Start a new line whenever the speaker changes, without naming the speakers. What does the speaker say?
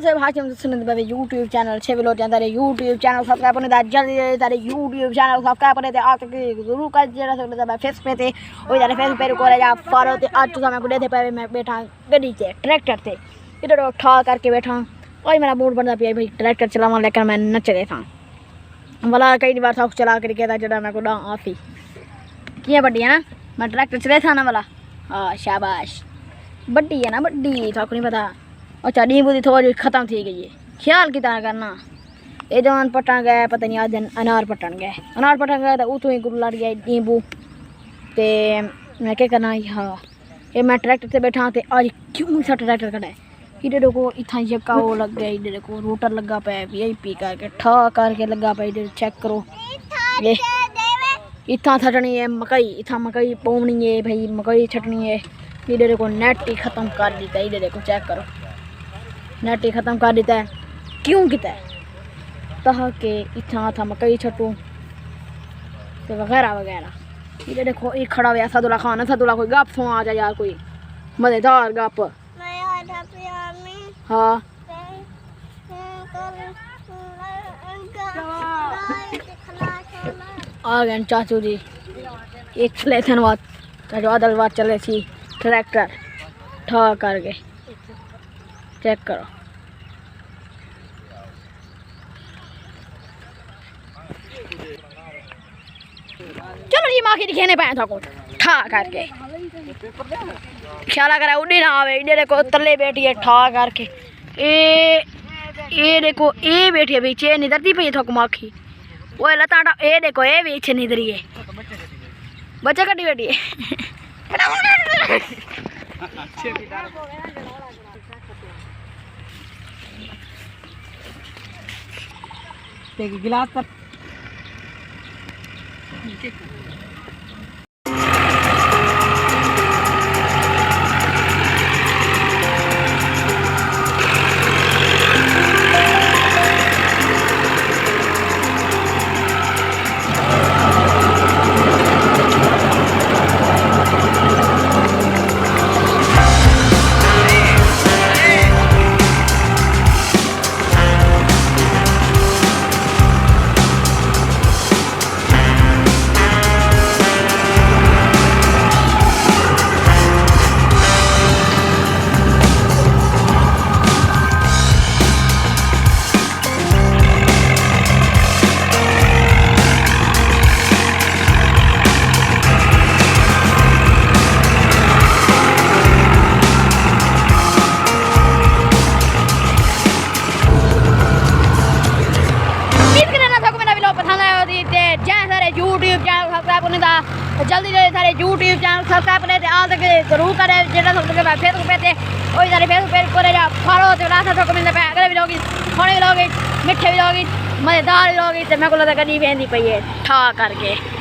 से भाषण सुनते बाबे यूट्यूब चैनल छे व्लॉग तारे यूट्यूब चैनल सब्सक्राइब करने दा जल्दी तारे यूट्यूब चैनल सब्सक्राइब करने ते आज के गुरु का जरा से बाबे फेस पे ते ओ जारे फेस पे को जा फॉलो ते आज तो मैं गुडे थे पे मैं बैठा गड्डी से ट्रैक्टर से इधर ठा करके बैठा ओए मेरा मूड बनदा पिया भाई ट्रैक्टर चलावा लेकिन मैं नच रहा था वाला कई बार था चला करके दा जड़ा मैं को डा आफी किया बड्डी है ना मैं ट्रैक्टर चले था ना वाला हां शाबाश बड्डी है ना बड्डी था को नहीं पता अच्छा नींबू की थोड़ी खत्म थी गई है ख्याल की तरह करना ये जवान पटन गए पता नहीं आज दिन अनार पटन गए तो उतों ही लड़ गया नींबू तो मैं क्या करना हाँ ये मैं ट्रैक्टर से बैठा तो आज क्यों सा ट्रैक्टर कटा इधर देखो इतना यका वो लग गया इधर देखो रोटर लगा पाया VIP करके ठा करके लगा पाया इधर चेक करो ये इतना छटनी है मकई इतना मकई पौनी है भाई मकई छटनी है इधर देखो नेट ही ख़त्म कर देता है इधर देखो चेक करो नेट ही ख़त्म कर देता है क्यों किता है ताकि इतना था मकई छटू तो वगैरह वगैरह इधर देखो एक खड़ा हुआ सदुल्ला खान सदुल्ला कोई गप सो आ जा यार कोई मज़ेदार गप हाँ आ गए चाचू जी एक लेसन बात चाचू आदल बात चले थी ट्रैक्टर ठा करके चेक करो चलो ये माँ की दिखे नहीं पाया था को ठा करके ख्याल करा उड़ी ना आवे इधर देखो तले बैठी है ठा करके ये देखो ये बैठी है पीछे निधरती पई थक माखी वो लताटा ये देखो ये पीछे निधरी है बच्चा कटी बैठी है गिलास पर जल्दी जल्दी सारे यूट्यूब चैनल सब्सक्राइब करने आज तक जरूर करें जेड़ा सब के फेसबुक पे थे वही सारे फेसबुक पे करे जा फॉलो ते रास्ता तो कमेंट पे अगले वीडियो की थोड़े वीडियो की मिठे वीडियो की मजेदार वीडियो की ते मैं को लगा कदी वेंदी पई है ठा करके